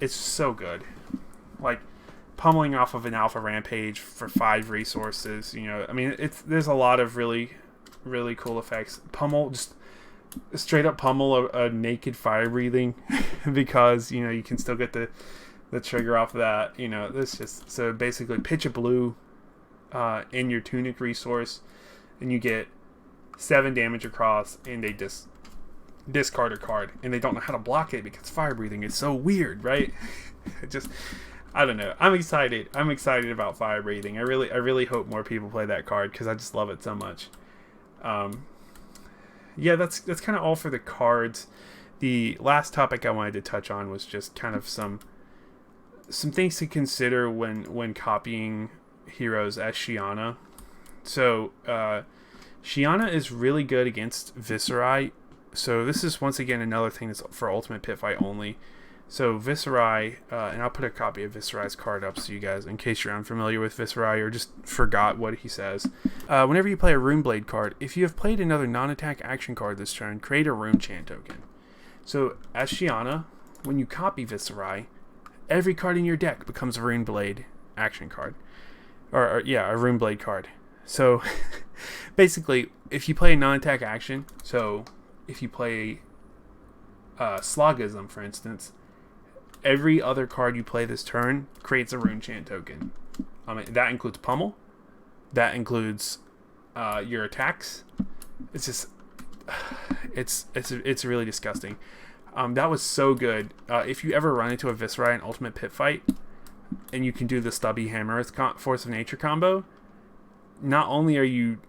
so good. Like, pummeling off of an Alpha Rampage for 5 resources, you know, I mean, there's a lot of really, really cool effects. Pummel, just straight up pummel a naked Fire Breathing because, you know, you can still get the trigger off of that, you know. This just, so basically pitch a blue in your Tunic resource, and you get 7 damage across, and they discard a card, and they don't know how to block it because Fire Breathing is so weird, right? I don't know. I'm excited about Fire Breathing. I really hope more people play that card because I just love it so much. Yeah, that's kind of all for the cards. The last topic I wanted to touch on was just kind of some things to consider when copying heroes as Shiyana. So Shiyana is really good against Viserai. So this is once again another thing that's for Ultimate Pit Fight only. So Viserai, and I'll put a copy of Viserai's card up so you guys, in case you're unfamiliar with Viserai or just forgot what he says. Whenever you play a Runeblade card, if you have played another non-attack action card this turn, create a Rune Chant token. So as Shiyana, when you copy Viserai, every card in your deck becomes a Runeblade action card. Or yeah, a Runeblade card. So basically, if you play a non-attack action, so if you play Slogism, for instance, every other card you play this turn creates a Rune Chant token. That includes Pummel. That includes your attacks. It's just, it's really disgusting. That was so good. If you ever run into a Viserai in Ultimate Pit Fight, and you can do the Stubby Hammer with Force of Nature combo, not only are you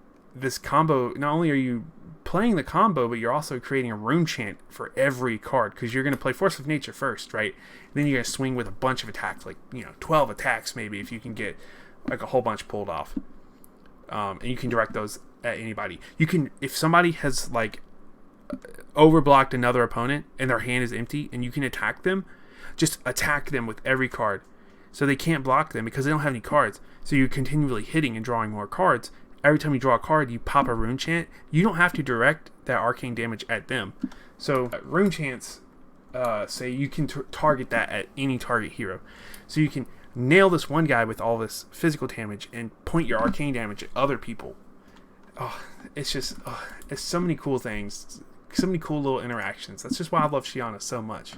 playing the combo, but you're also creating a Rune Chant for every card, because you're going to play Force of Nature first, right? And then you're going to swing with a bunch of attacks, like, 12 attacks maybe, if you can get like a whole bunch pulled off. And you can direct those at anybody. You can, if somebody has like overblocked another opponent and their hand is empty and you can attack them, just attack them with every card. So they can't block them because they don't have any cards. So you're continually hitting and drawing more cards. Every time you draw a card, you pop a Rune Chant. You don't have to direct that arcane damage at them. So Rune Chants, say you can target that at any target hero. So you can nail this one guy with all this physical damage and point your arcane damage at other people. Oh, it's just, it's so many cool things. So many cool little interactions. That's just why I love Shiyana so much.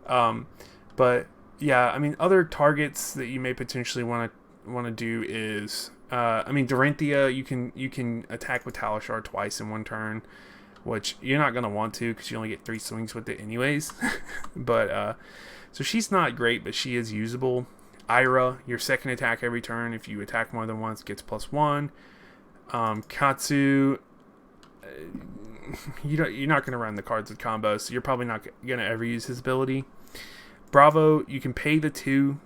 But yeah, I mean, other targets that you may potentially want to do is, Dorinthia, you can attack with Talishar twice in one turn, which you're not going to want to because you only get 3 swings with it anyways. But, so she's not great, but she is usable. Ira, your second attack every turn, if you attack more than once, gets +1. Katsu, you're not going to run the cards with combos, so you're probably not going to ever use his ability. Bravo, you can pay the 2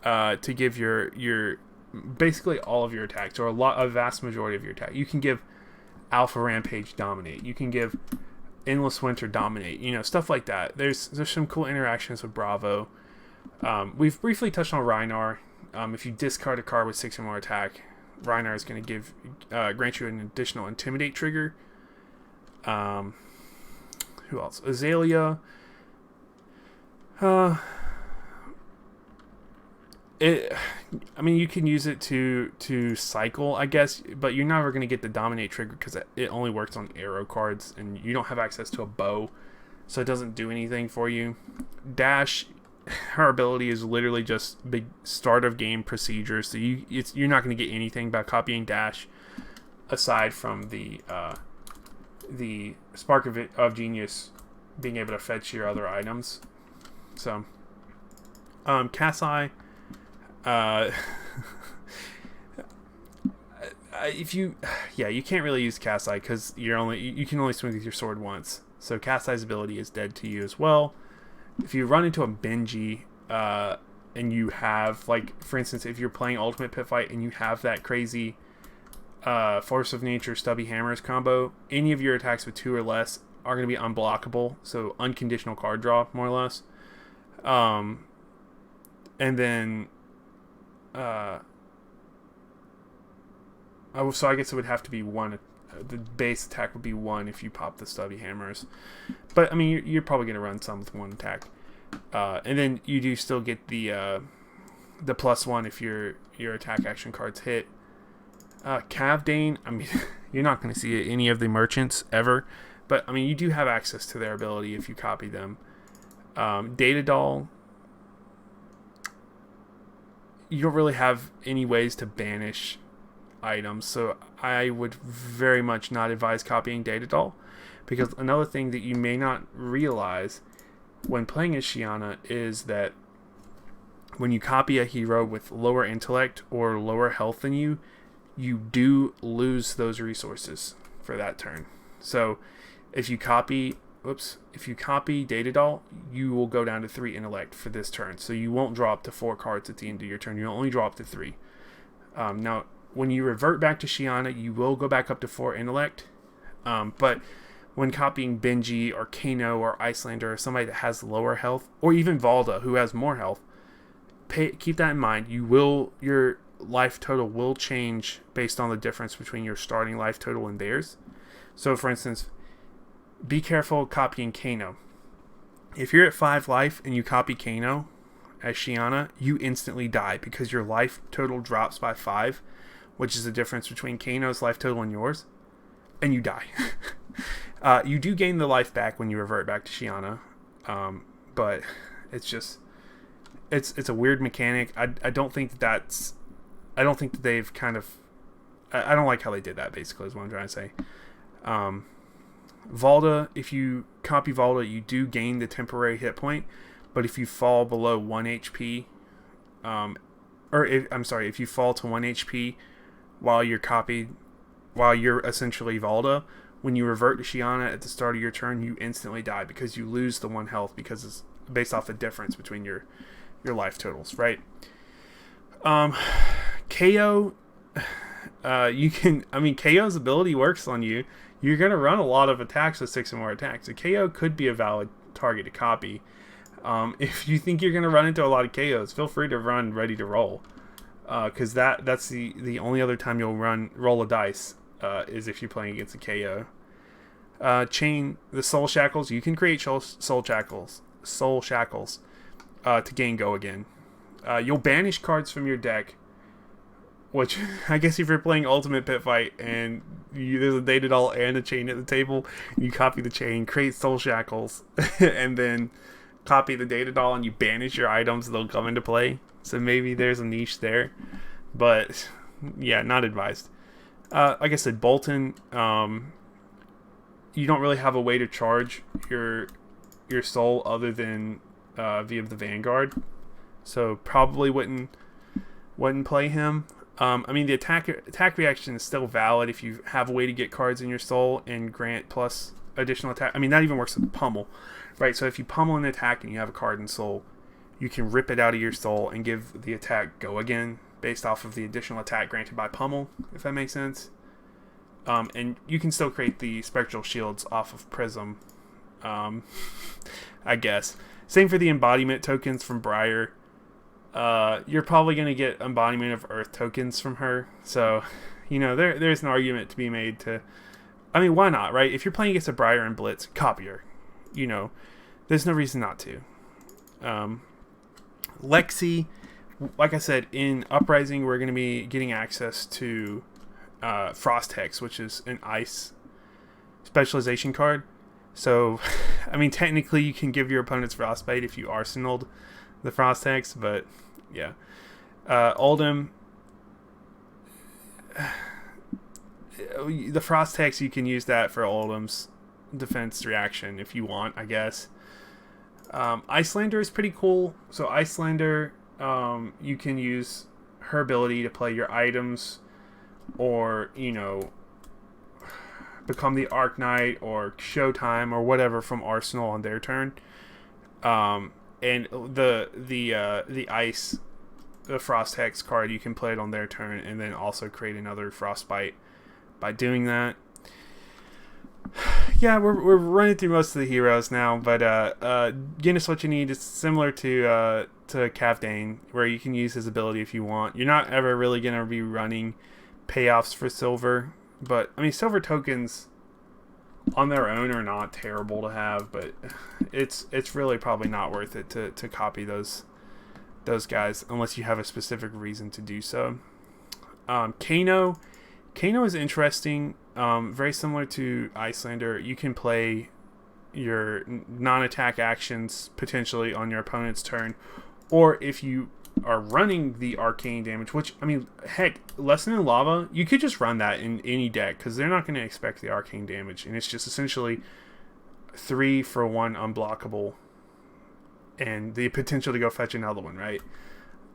to give your basically all of your attacks, or a vast majority of your attack. You can give Alpha Rampage Dominate. You can give Endless Winter Dominate. Stuff like that. There's some cool interactions with Bravo. We've briefly touched on Rhinar. If you discard a card with 6 or more attack, Rhinar is going to grant you an additional Intimidate trigger. Who else? Azalea. it. I mean, you can use it to cycle, I guess, but you're never going to get the dominate trigger because it only works on arrow cards, and you don't have access to a bow, so it doesn't do anything for you. Dash, her ability is literally just big start of game procedure, so you're not going to get anything by copying dash aside from the spark of genius being able to fetch your other items. So Kasai, if you can't really use Kasai because you can only swing with your sword once, so Kasai's ability is dead to you as well. If you run into a Benji and you have, like, for instance, if you're playing Ultimate Pit Fight and you have that crazy Force of Nature Stubby Hammers combo, any of your attacks with 2 or less are going to be unblockable, so unconditional card draw, more or less. And then so I guess it would have to be 1. The base attack would be 1 if you pop the Stubby Hammers. But, I mean, you're probably going to run some with 1 attack. And then you do still get the +1 if your attack action cards hit. Cavdane, I mean, you're not going to see any of the merchants ever. But, I mean, you do have access to their ability if you copy them. Data Doll, you don't really have any ways to banish items, so I would very much not advise copying Data Doll, because another thing that you may not realize when playing as Shiyana is that when you copy a hero with lower intellect or lower health than you, you do lose those resources for that turn. So if you copy Data Doll, you will go down to 3 intellect for this turn, so you won't draw up to 4 cards at the end of your turn. You'll only draw up to 3. Now, when you revert back to Shiyana, you will go back up to 4 intellect, but when copying Benji or Kano or Icelander or somebody that has lower health, or even Valda who has more health, keep that in mind. Your life total will change based on the difference between your starting life total and theirs. So, for instance, be careful copying Kano. If you're at 5 life and you copy Kano as Shiyana, you instantly die because your life total drops by 5, which is the difference between Kano's life total and yours, and you die. You do gain the life back when you revert back to Shiyana, but it's just it's a weird mechanic. I don't think that they've kind of I don't like how they did that, basically, is what I'm trying to say. Valda, if you copy Valda, you do gain the temporary hit point, but if you fall below 1 HP, if you fall to 1 HP while you're essentially Valda, when you revert to Shiyana at the start of your turn, you instantly die because you lose the 1 health because it's based off the difference between your life totals, right? KO, KO's ability works on you. You're going to run a lot of attacks with 6 or more attacks. So KO could be a valid target to copy. If you think you're going to run into a lot of KOs, feel free to run Ready to Roll. Because that's the only other time you'll roll a dice is if you're playing against a KO. Chain the Soul Shackles. You can create Soul Shackles to gain Go Again. You'll banish cards from your deck, which I guess if you're playing Ultimate Pit Fight and there's a Data Doll and a chain at the table, you copy the chain, create Soul Shackles, and then copy the Data Doll and you banish your items, they'll come into play. So maybe there's a niche there, but yeah, not advised. Like I said, Bolton, you don't really have a way to charge your soul other than via the Vanguard, so probably wouldn't play him. The attack reaction is still valid if you have a way to get cards in your soul and grant plus additional attack. That even works with pummel, right? So if you pummel an attack and you have a card in soul, you can rip it out of your soul and give the attack Go Again based off of the additional attack granted by pummel, if that makes sense. And you can still create the spectral shields off of Prism, I guess. Same for the embodiment tokens from Briar. You're probably going to get embodiment of Earth tokens from her. So, there's an argument to be made to... why not, right? If you're playing against a Briar and Blitz, copy her. There's no reason not to. Lexi, like I said, in Uprising, we're going to be getting access to Frost Hex, which is an ice specialization card. So, I mean, technically you can give your opponents Frostbite if you arsenaled the Frost Hex, but yeah. Oldhim, the Frost Hex, you can use that for Oldhim's defense reaction if you want, I guess. Icelander is pretty cool. So Icelander, you can use her ability to play your items, or, you know, become the Arc Knight or Showtime or whatever from Arsenal on their turn. And the ice, the Frost Hex card, you can play it on their turn and then also create another Frostbite by doing that. Yeah, we're running through most of the heroes now, but Guinness, what you need is similar to Kafdane, where you can use his ability if you want. You're not ever really going to be running payoffs for silver, but I mean, silver tokens on their own are not terrible to have, but it's really probably not worth it to copy those guys unless you have a specific reason to do so. Kano is interesting. Very similar to Icelander, you can play your non-attack actions potentially on your opponent's turn, or if you are running the Arcane Damage, which, I mean, heck, Lesson in Lava, you could just run that in any deck because they're not going to expect the Arcane Damage, and it's just essentially 3 for 1 unblockable and the potential to go fetch another one, right?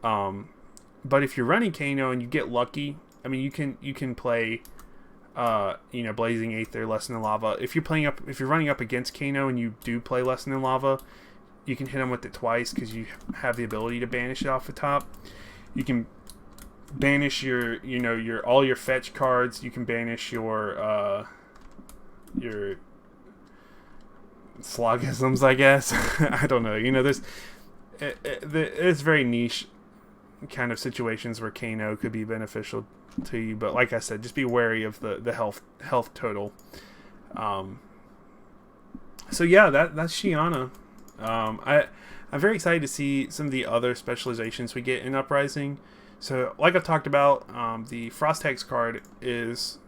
But if you're running Kano and you get lucky, I mean, you can play Blazing Aether, Lesson in Lava. If you're running up against Kano and you do play Lesson in Lava, you can hit him with it twice because you have the ability to banish it off the top. You can banish your all your fetch cards. You can banish your slogisms, I guess. I don't know. There's very niche kind of situations where Kano could be beneficial to you, but like I said, just be wary of the health total. So yeah, that's Shiyana. I'm very excited to see some of the other specializations we get in Uprising. So like I've talked about, the Frost Hex card is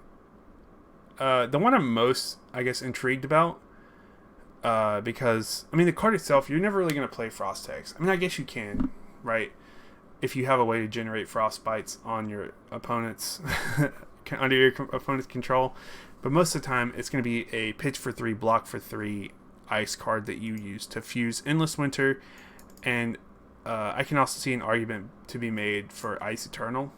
the one I'm most, I guess, intrigued about, because I mean, the card itself, you're never really going to play Frost Hex. I mean, I guess you can, right, if you have a way to generate Frostbites on your opponent's under your opponent's control, but most of the time it's going to be a pitch for 3, block for 3 ice card that you use to fuse Endless Winter, and I can also see an argument to be made for Ice Eternal,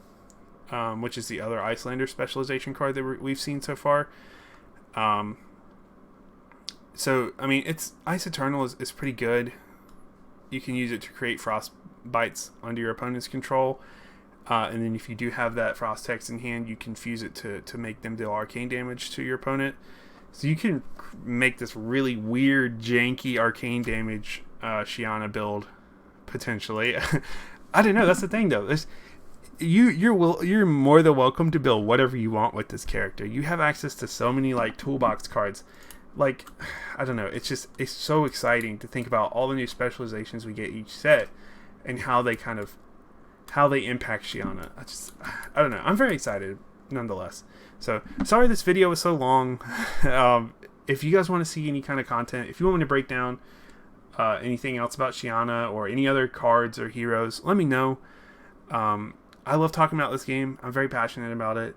which is the other Icelander specialization card that we've seen so far. So I mean, Ice Eternal is pretty good. You can use it to create Frostbites under your opponent's control, and then if you do have that Frost Hex in hand, you can fuse it to make them deal arcane damage to your opponent. So you can make this really weird, janky Arcane Damage Shiyana build, potentially. I don't know. That's the thing, though. You're more than welcome to build whatever you want with this character. You have access to so many toolbox cards. I don't know. It's so exciting to think about all the new specializations we get each set and how they impact Shiyana. I don't know. I'm very excited, nonetheless. So, sorry this video was so long. If you guys want to see any kind of content, if you want me to break down anything else about Shiyana or any other cards or heroes, let me know. I love talking about this game. I'm very passionate about it.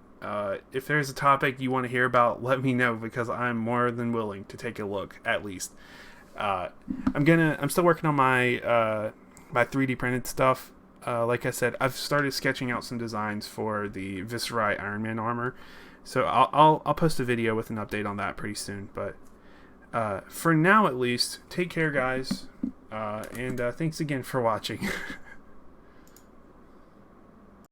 If there's a topic you want to hear about, let me know, because I'm more than willing to take a look, at least. I'm still working on my 3D printed stuff. Like I said, I've started sketching out some designs for the Viscerai Iron Man armor. So I'll post a video with an update on that pretty soon. But for now, at least, take care, guys. And thanks again for watching.